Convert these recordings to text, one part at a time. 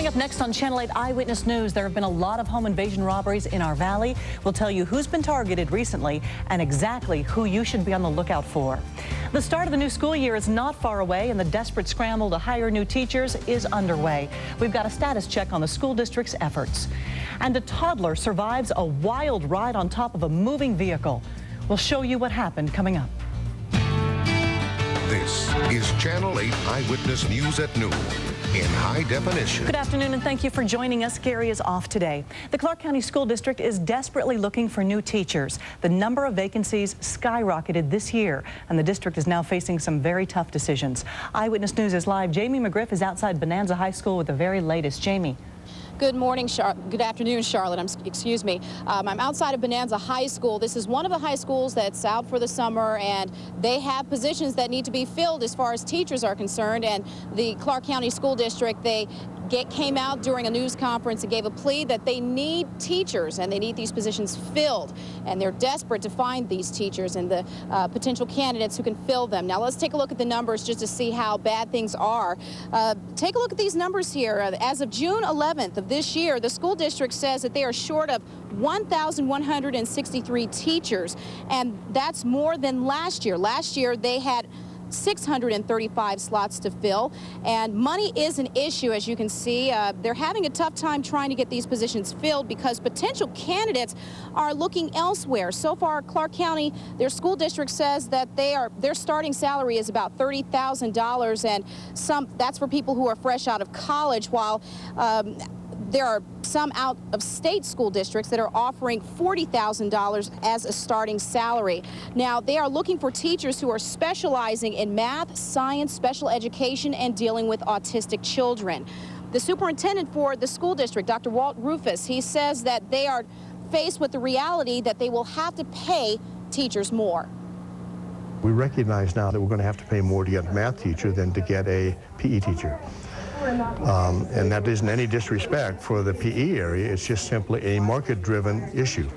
Up next on Channel 8 Eyewitness News, there have been a lot of home invasion robberies in our valley. We'll tell you who's been targeted recently and exactly who you should be on the lookout for. The start of the new school year is not far away, and the desperate scramble to hire new teachers is underway. We've got a status check on the school district's efforts. And a toddler survives a wild ride on top of a moving vehicle. We'll show you what happened coming up. This is Channel 8 Eyewitness News at noon in high definition. Good afternoon, and thank you for joining us. Gary is off today. The Clark County School District is desperately looking for new teachers. The number of vacancies skyrocketed this year, and the district is now facing some very tough decisions. Eyewitness News is live. Jamie McGriff is outside Bonanza High School with the very latest. Jamie. Good morning, good afternoon, Charlotte. Excuse me. I'm outside of Bonanza High School. This is one of the high schools that's out for the summer, and they have positions that need to be filled as far as teachers are concerned. And the Clark County School District, they came out during a news conference and gave a plea that they need teachers and they need these positions filled. And they're desperate to find these teachers and the potential candidates who can fill them. Now, let's take a look at the numbers just to see how bad things are. Take a look at these numbers here. As of June 11th of this year, the school district says that they are short of 1,163 teachers, and that's more than last year. Last year, they had 635 slots to fill, and money is an issue. As you can see, they're having a tough time trying to get these positions filled because potential candidates are looking elsewhere. So far, Clark County, their school district says that their starting salary is about $30,000, and that's for people who are fresh out of college, while there are some out-of-state school districts that are offering $40,000 as a starting salary. Now, they are looking for teachers who are specializing in math, science, special education, and dealing with autistic children. The superintendent for the school district, Dr. Walt Rufus, he says that they are faced with the reality that they will have to pay teachers more. We recognize now that we're going to have to pay more to get a math teacher than to get a PE teacher. And that isn't any disrespect for the PE area. It's just simply a market-driven issue.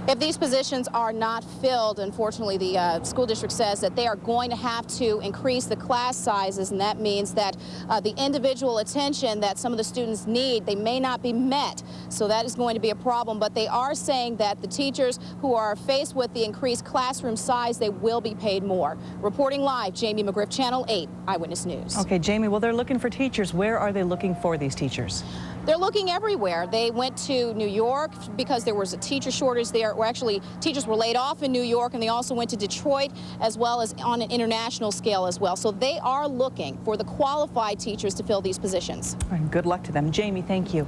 If these positions are not filled, unfortunately, the school district says that they are going to have to increase the class sizes, and that means that the individual attention that some of the students need, they may not be met. So that is going to be a problem, but they are saying that the teachers who are faced with the increased classroom size, they will be paid more. Reporting live, Jamie McGriff, Channel 8 Eyewitness News. Okay, Jamie, well, they're looking for teachers. Where are they looking for these teachers? They're looking everywhere. They went to New York because there was a teacher shortage there. Well, actually, teachers were laid off in New York, and they also went to Detroit, as well as on an international scale as well. So they are looking for the qualified teachers to fill these positions. All right, good luck to them. Jamie, thank you.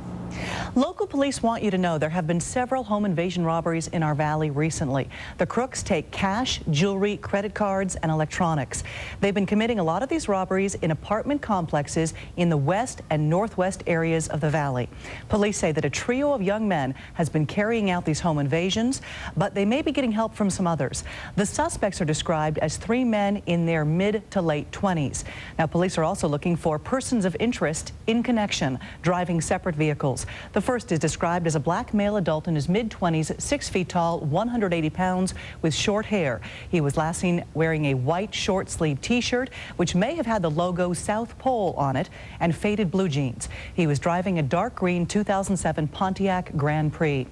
Local police want you to know there have been several home invasion robberies in our valley recently. The crooks take cash, jewelry, credit cards, and electronics. They've been committing a lot of these robberies in apartment complexes in the west and northwest areas of the valley. Police say that a trio of young men has been carrying out these home invasions, but they may be getting help from some others. The suspects are described as three men in their mid to late 20s. Now, police are also looking for persons of interest in connection, driving separate vehicles. The first is described as a black male adult in his mid-20s, 6 feet tall, 180 pounds, with short hair. He was last seen wearing a white short-sleeved T-shirt, which may have had the logo South Pole on it, and faded blue jeans. He was driving a dark green 2007 Pontiac Grand Prix.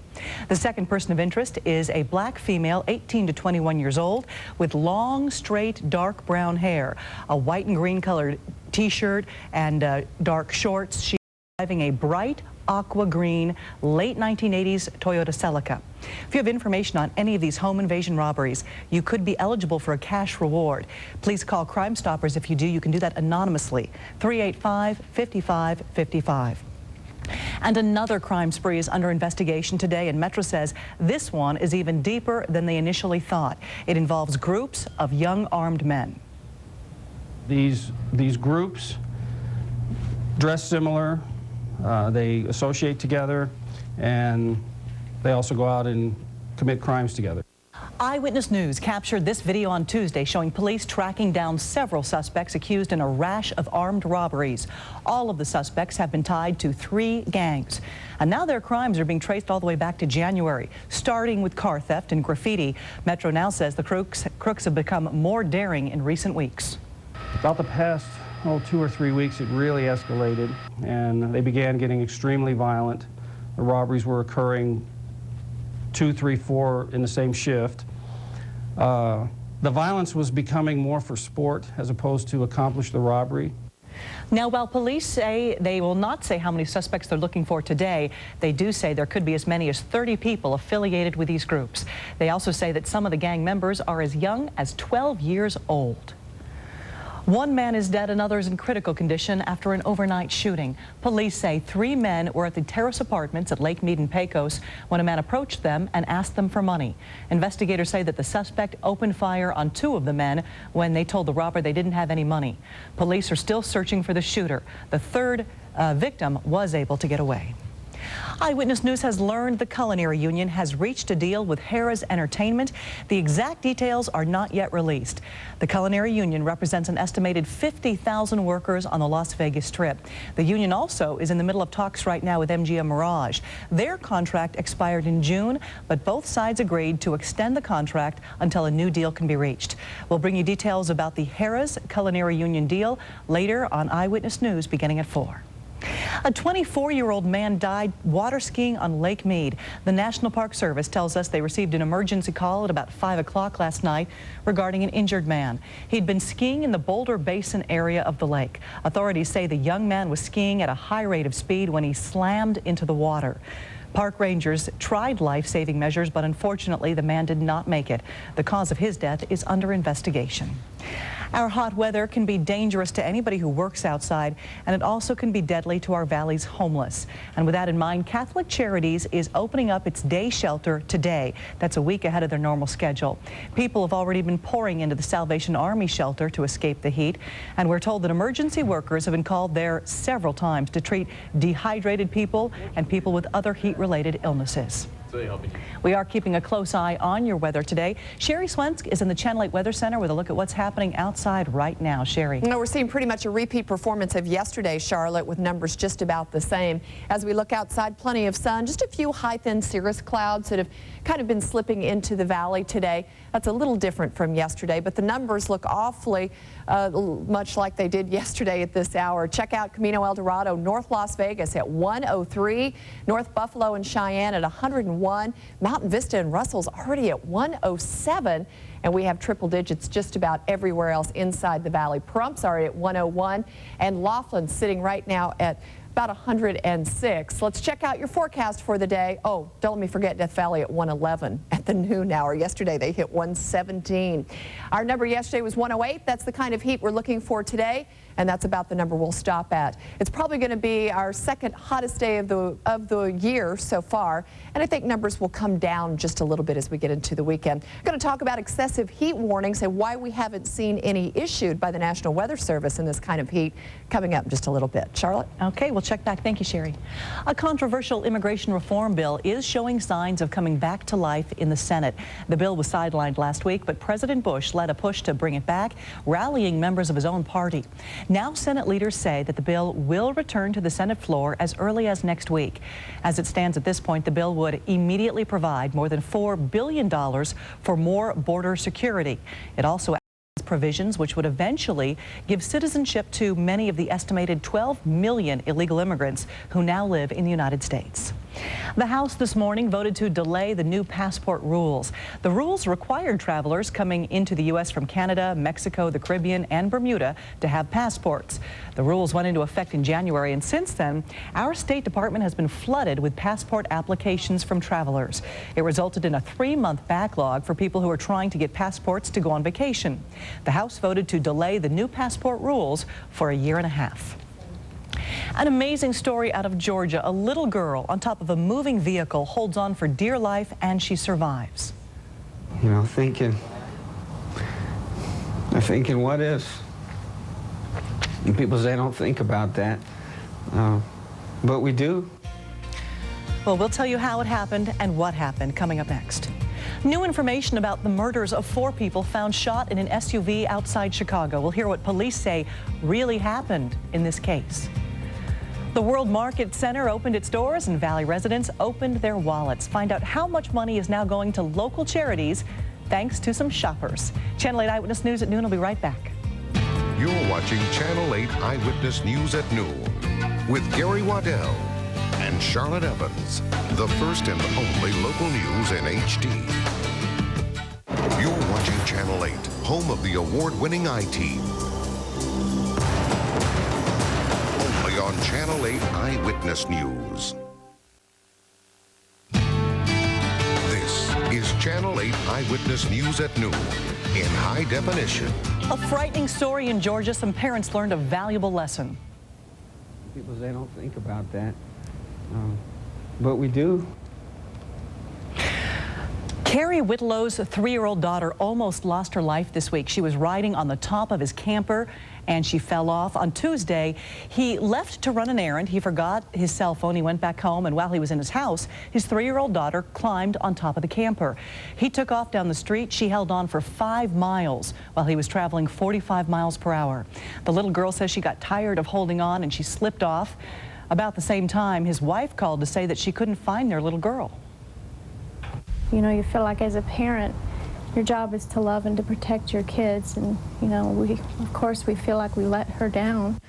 The second person of interest is a black female, 18 to 21 years old, with long, straight, dark brown hair, a white and green colored T-shirt, and dark shorts. She was driving a bright aqua green late 1980s Toyota Celica. If you have information on any of these home invasion robberies, you could be eligible for a cash reward. Please call Crime Stoppers. If you do, you can do that anonymously. 385-5555. And another crime spree is under investigation today, and Metro says this one is even deeper than they initially thought. It involves groups of young armed men. These groups dress similar. They associate together, and they also go out and commit crimes together. Eyewitness News captured this video on Tuesday showing police tracking down several suspects accused in a rash of armed robberies. All of the suspects have been tied to 3 gangs. And now their crimes are being traced all the way back to January, starting with car theft and graffiti. Metro now says the crooks have become more daring in recent weeks. About the past 2 or 3 weeks, it really escalated, and they began getting extremely violent. The robberies were occurring 2, 3, 4 in the same shift. The violence was becoming more for sport as opposed to accomplish the robbery. Now, while police say they will not say how many suspects they're looking for today, they do say there could be as many as 30 people affiliated with these groups. They also say that some of the gang members are as young as 12 years old. One man is dead, another is in critical condition after an overnight shooting. Police say 3 men were at the terrace apartments at Lake Mead and PECOS when a man approached them and asked them for money. Investigators say that the suspect opened fire on 2 of the men when they told the robber they didn't have any money. Police are still searching for the shooter. The 3rd victim was able to get away. Eyewitness News has learned the Culinary Union has reached a deal with Harrah's Entertainment. The exact details are not yet released. The Culinary Union represents an estimated 50,000 workers on the Las Vegas Strip. The union also is in the middle of talks right now with MGM Mirage. Their contract expired in June, but both sides agreed to extend the contract until a new deal can be reached. We'll bring you details about the Harrah's Culinary Union deal later on Eyewitness News beginning at 4. A 24-year-old man died water skiing on Lake Mead. The National Park Service tells us they received an emergency call at about 5 o'clock last night regarding an injured man. He'd been skiing in the Boulder Basin area of the lake. Authorities say the young man was skiing at a high rate of speed when he slammed into the water. Park rangers tried life-saving measures, but unfortunately the man did not make it. The cause of his death is under investigation. Our hot weather can be dangerous to anybody who works outside, and it also can be deadly to our valley's homeless. And with that in mind, Catholic Charities is opening up its day shelter today. That's a week ahead of their normal schedule. People have already been pouring into the Salvation Army shelter to escape the heat, and we're told that emergency workers have been called there several times to treat dehydrated people and people with other heat-related illnesses. We are keeping a close eye on your weather today. Sherry Swensk is in the Channel 8 Weather Center with a look at what's happening outside right now. Sherry. No, we're seeing pretty much a repeat performance of yesterday, Charlotte, with numbers just about the same. As we look outside, plenty of sun, just a few high, thin cirrus clouds that have kind of been slipping into the valley today. That's a little different from yesterday, but the numbers look awfully much like they did yesterday at this hour. Check out Camino El Dorado, North Las Vegas at 103, North Buffalo and Cheyenne at 101, Mountain Vista and Russell's already at 107, and we have triple digits just about everywhere else inside the valley. Pahrumph's already at 101, and Laughlin's sitting right now at about 106. Let's check out your forecast for the day. Oh, don't let me forget Death Valley at 111 at the noon hour. Yesterday they hit 117. Our number yesterday was 108. That's the kind of heat we're looking for today, and that's about the number we'll stop at. It's probably going to be our second hottest day of the year so far, and I think numbers will come down just a little bit as we get into the weekend. I'm going to talk about excessive heat warnings and why we haven't seen any issued by the National Weather Service in this kind of heat coming up in just a little bit. Charlotte? Okay, we'll check back. Thank you, Sherry. A controversial immigration reform bill is showing signs of coming back to life in the Senate. The bill was sidelined last week, but President Bush led a push to bring it back, rallying members of his own party. Now Senate leaders say that the bill will return to the Senate floor as early as next week. As it stands at this point, the bill would immediately provide more than $4 billion for more border security. It also provisions which would eventually give citizenship to many of the estimated 12 million illegal immigrants who now live in the United States. The House this morning voted to delay the new passport rules. The rules required travelers coming into the U.S. from Canada, Mexico, the Caribbean, and Bermuda to have passports. The rules went into effect in January, and since then, our State Department has been flooded with passport applications from travelers. It resulted in a 3-month backlog for people who are trying to get passports to go on vacation. The House voted to delay the new passport rules for a year and a half. An amazing story out of Georgia. A little girl on top of a moving vehicle holds on for dear life, and she survives. You know, thinking, what if? And people say don't think about that, but we do. Well, we'll tell you how it happened and what happened coming up next. New information about the murders of 4 people found shot in an SUV outside Chicago. We'll hear what police say really happened in this case. The World Market Center opened its doors and Valley residents opened their wallets. Find out how much money is now going to local charities thanks to some shoppers. Channel 8 Eyewitness News at noon will be right back. You're watching Channel 8 Eyewitness News at noon with Gary Waddell and Charlotte Evans, the first and only local news in HD. You're watching Channel 8, home of the award-winning I-Team. Only on Channel 8 Eyewitness News. This is Channel 8 Eyewitness News at noon in high definition. A frightening story in Georgia. Some parents learned a valuable lesson. People, they don't think about that, but we do. Gary Waddell's 3-year-old daughter almost lost her life this week. She was riding on the top of his camper and she fell off. On Tuesday, he left to run an errand. He forgot his cell phone. He went back home, and while he was in his house, his 3-year-old daughter climbed on top of the camper. He took off down the street. She held on for 5 miles while he was traveling 45 miles per hour. The little girl says she got tired of holding on and she slipped off. About the same time, his wife called to say that she couldn't find their little girl. You know, you feel like as a parent, your job is to love and to protect your kids, and you know, of course we feel like we let her down.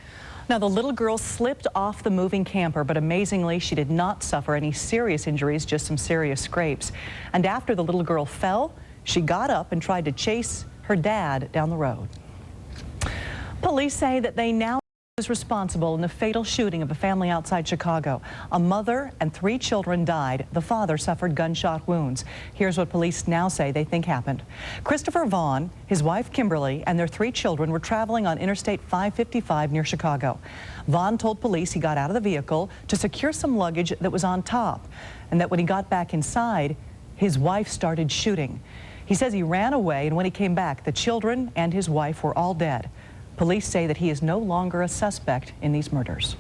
Now, the little girl slipped off the moving camper, but amazingly she did not suffer any serious injuries, just some serious scrapes. And after the little girl fell, she got up and tried to chase her dad down the road. Police say that they now is responsible in the fatal shooting of a family outside Chicago. A mother and 3 children died. The father suffered gunshot wounds. Here's what police now say they think happened. Christopher Vaughn, his wife Kimberly, and their 3 children were traveling on Interstate 555 near Chicago. Vaughn told police he got out of the vehicle to secure some luggage that was on top, and that when he got back inside, his wife started shooting. He says he ran away, and when he came back, the children and his wife were all dead. Police say that he is no longer a suspect in these murders.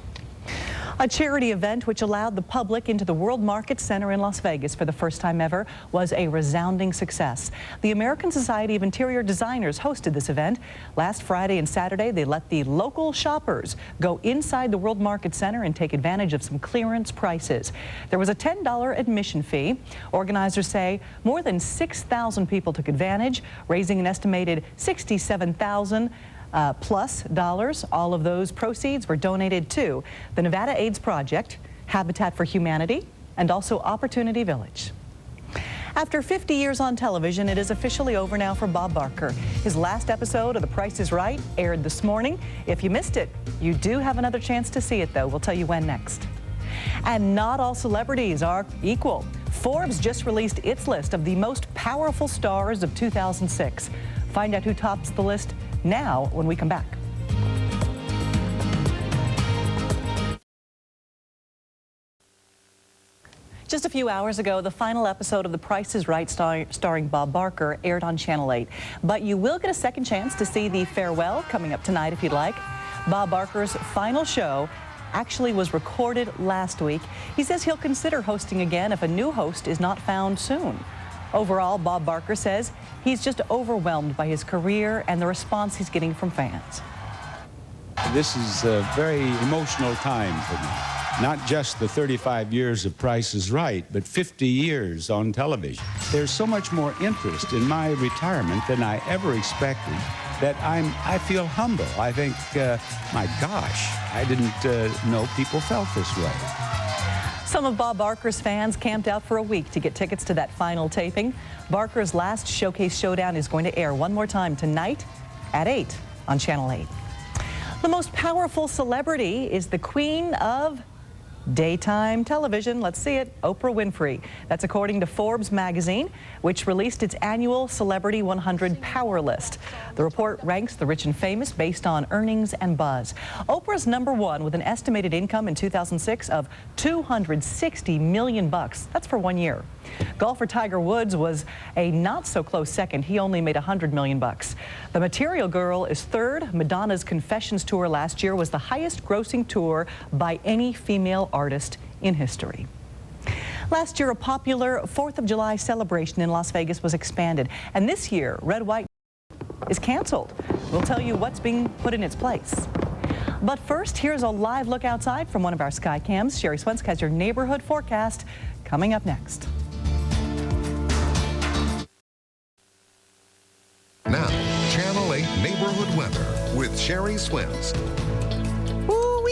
A charity event which allowed the public into the World Market Center in Las Vegas for the first time ever was a resounding success. The American Society of Interior Designers hosted this event. Last Friday and Saturday, they let the local shoppers go inside the World Market Center and take advantage of some clearance prices. There was a $10 admission fee. Organizers say more than 6,000 people took advantage, raising an estimated $67,000 plus dollars. All of those proceeds were donated to the Nevada AIDS Project, Habitat for Humanity, and also Opportunity Village. After 50 years on television, it is officially over now for Bob Barker. His last episode of The Price is Right aired this morning. If you missed it, you do have another chance to see it, though. We'll tell you when next. And not all celebrities are equal. Forbes just released its list of the most powerful stars of 2006. Find out who tops the list now when we come back. Just a few hours ago, the final episode of The Price is Right starring Bob Barker aired on Channel 8. But you will get a second chance to see the farewell coming up tonight if you'd like. Bob Barker's final show actually was recorded last week. He says he'll consider hosting again if a new host is not found soon. Overall, Bob Barker says he's just overwhelmed by his career and the response he's getting from fans. This is a very emotional time for me. Not just the 35 years of Price is Right, but 50 years on television. There's so much more interest in my retirement than I ever expected that I feel humble. I think, my gosh, I didn't know people felt this way. Some of Bob Barker's fans camped out for a week to get tickets to that final taping. Barker's last Showcase Showdown is going to air one more time tonight at 8 on Channel 8. The most powerful celebrity is the queen of daytime television. Let's see it, Oprah Winfrey. That's according to Forbes magazine, which released its annual Celebrity 100 Power List. The report ranks the rich and famous based on earnings and buzz. Oprah's #1 with an estimated income in 2006 of $260 million. That's for 1 year. Golfer Tiger Woods was a not-so-close second. He only made $100 million. The Material Girl is third. Madonna's Confessions tour last year was the highest-grossing tour by any female artist in history. Last year, a popular 4th of July celebration in Las Vegas was expanded, and this year, Red, White is canceled. We'll tell you what's being put in its place. But first, here's a live look outside from one of our sky cams. Sherry Swensk has your neighborhood forecast coming up next. Now, Channel 8 neighborhood weather with Sherry Swensk.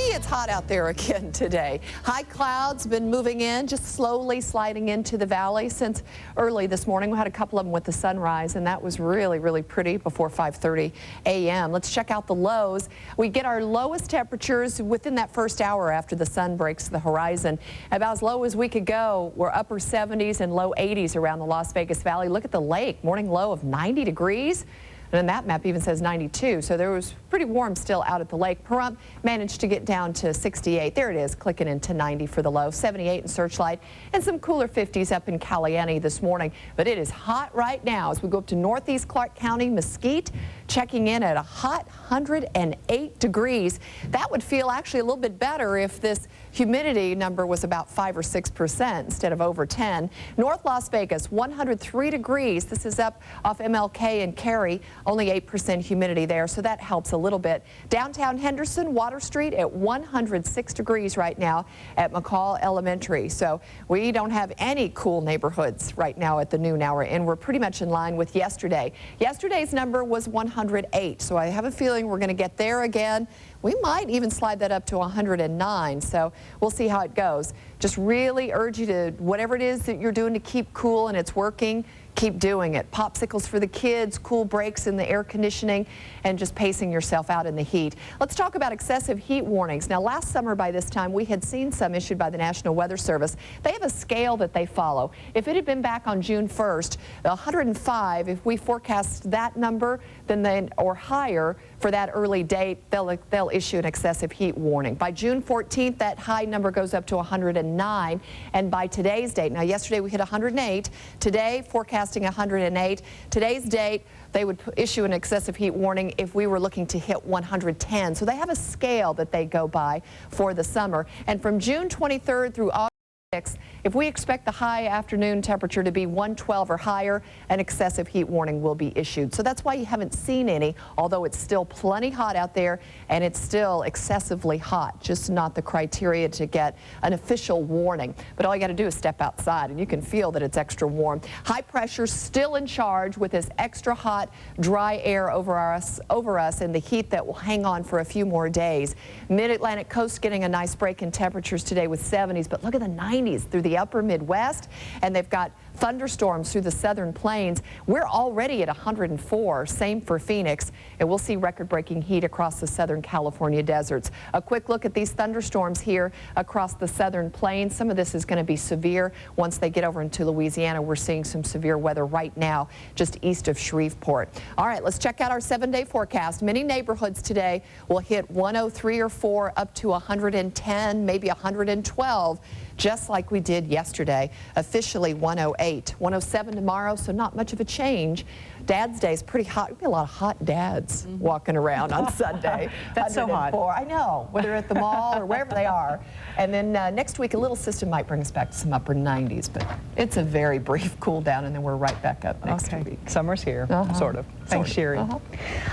It's hot out there again today. High clouds been moving in, just slowly sliding into the valley since early this morning. We had a couple of them with the sunrise, and that was really, really pretty before 5:30 a.m. Let's check out the lows. We get our lowest temperatures within that first hour after the sun breaks the horizon. About as low as we could go. We're upper 70s and low 80s around the Las Vegas Valley. Look at the lake, morning low of 90 degrees. And then that map even says 92, so there was pretty warm still out at the lake. Pahrump managed to get down to 68. There it is, clicking into 90 for the low. 78 in Searchlight, and some cooler 50s up in KLAS this morning. But it is hot right now as we go up to northeast Clark County, Mesquite, checking in at a hot 108 degrees. That would feel actually a little bit better if this humidity number was about 5 or 6% instead of over 10. North Las Vegas, 103 degrees. This is up off MLK and Cary. Only 8% humidity there, so that helps a little bit. Downtown Henderson, Water Street at 106 degrees right now at McCall Elementary. So we don't have any cool neighborhoods right now at the noon hour, and we're pretty much in line with yesterday. Yesterday's number was 108, so I have a feeling we're going to get there again. We might even slide that up to 109, so we'll see how it goes. Just really urge you to, whatever it is that you're doing to keep cool and it's working, keep doing it. Popsicles for the kids, cool breaks in the air conditioning, and just pacing yourself out in the heat. Let's talk about excessive heat warnings. Now, last summer by this time, we had seen some issued by the National Weather Service. They have a scale that they follow. If it had been back on June 1st, 105, if we forecast that number, then or higher for that early date, they'll issue an excessive heat warning. By June 14th, that high number goes up to 109, and by today's date, now yesterday we hit 108, today forecasting 108, today's date, they would issue an excessive heat warning if we were looking to hit 110. So they have a scale that they go by for the summer, and from June 23rd through August 6th, if we expect the high afternoon temperature to be 112 or higher, an excessive heat warning will be issued. So that's why you haven't seen any, although it's still plenty hot out there and it's still excessively hot, just not the criteria to get an official warning. But all you got to do is step outside and you can feel that it's extra warm. High pressure still in charge with this extra hot, dry air over us and the heat that will hang on for a few more days. Mid-Atlantic coast getting a nice break in temperatures today with 70s, but look at the 90s through the upper Midwest, and they've got thunderstorms through the southern plains. We're already at 104, same for Phoenix, and we'll see record-breaking heat across the southern California deserts. A quick look at these thunderstorms here across the southern plains. Some of this is going to be severe once they get over into Louisiana. We're seeing some severe weather right now just east of Shreveport. All right, let's check out our 7-day forecast. Many neighborhoods today will hit 103 or 4 up to 110, maybe 112. Just like we did yesterday, officially 108. 107 tomorrow, so not much of a change. Dad's Day is pretty hot. There'll be a lot of hot dads walking around on Sunday. That's so hot. I know, whether at the mall or wherever they are. And then next week, a little system might bring us back to some upper 90s, but it's a very brief cool down, and then we're right back up next week. Summer's here, sort of. Thanks, Sherry.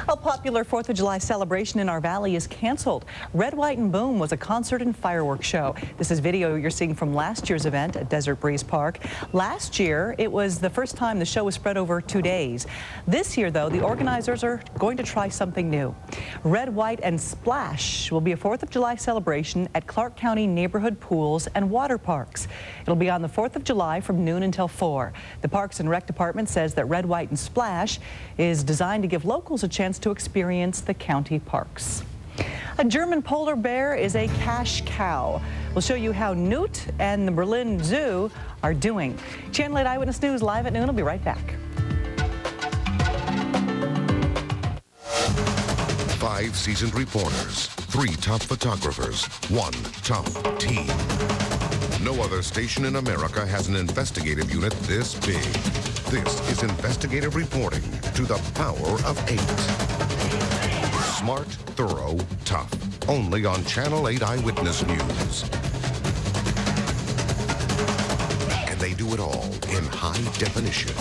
A popular 4th of July celebration in our valley is canceled. Red, White, and Boom was a concert and fireworks show. This is video you're seeing from last year's event at Desert Breeze Park. Last year, it was the first time the show was spread over 2 days. This year, though, the organizers are going to try something new. Red, White, and Splash will be a 4th of July celebration at Clark County neighborhood pools and water parks. It'll be on the 4th of July from noon until 4. The Parks and Rec Department says that Red, White, and Splash is designed to give locals a chance to experience the county parks. A German polar bear is a cash cow. We'll show you how Newt and the Berlin Zoo are doing. Channel 8 Eyewitness News live at noon. We'll be right back. 5 seasoned reporters, 3 top photographers, 1 tough team. No other station in America has an investigative unit this big. This is investigative reporting to the power of 8. Smart, thorough, tough. Only on Channel 8 Eyewitness News. And they do it all in high definition.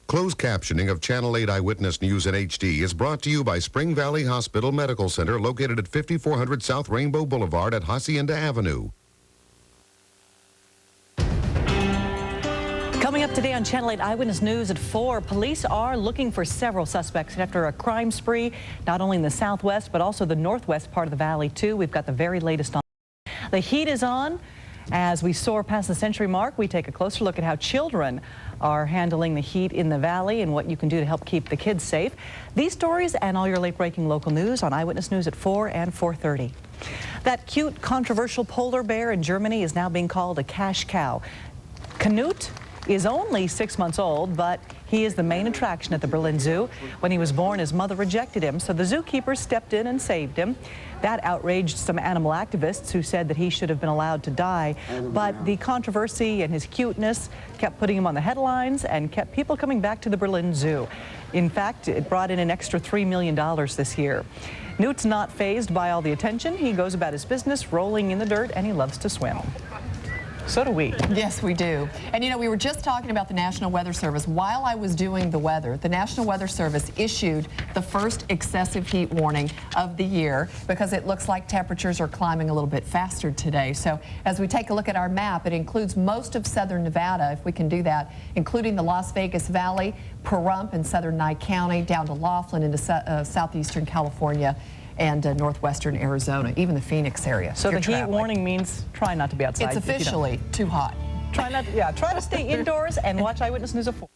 Closed captioning of Channel 8 Eyewitness News in HD is brought to you by Spring Valley Hospital Medical Center, located at 5400 South Rainbow Boulevard at Hacienda Avenue. Coming up Today on Channel 8 Eyewitness News at 4, police are looking for several suspects after a crime spree, not only in the southwest, but also the northwest part of the valley, too. We've got the very latest on. The heat is on. As we soar past the century mark, we take a closer look at how children are handling the heat in the valley and what you can do to help keep the kids safe. These stories and all your late-breaking local news on Eyewitness News at 4 and 4:30. That cute, controversial polar bear in Germany is now being called a cash cow. Canute is only 6 months old, but he is the main attraction at the Berlin Zoo. When he was born, his mother rejected him, so the zookeeper stepped in and saved him. That outraged some animal activists who said that he should have been allowed to die. But the controversy and his cuteness kept putting him on the headlines and kept people coming back to the Berlin Zoo. In fact, it brought in an extra $3 million this year. Newt's not fazed by all the attention. He goes about his business, rolling in the dirt, and he loves to swim. So do we. Yes, we do. And you know, we were just talking about the National Weather Service. While I was doing the weather, the National Weather Service issued the first excessive heat warning of the year because it looks like temperatures are climbing a little bit faster today. So as we take a look at our map, it includes most of southern Nevada, if we can do that, including the Las Vegas Valley, Pahrump in southern Nye County, down to Laughlin into southeastern California, and northwestern Arizona, even the Phoenix area. So the heat warning means try not to be outside. It's officially too hot. Try to stay indoors and watch Eyewitness News at 4.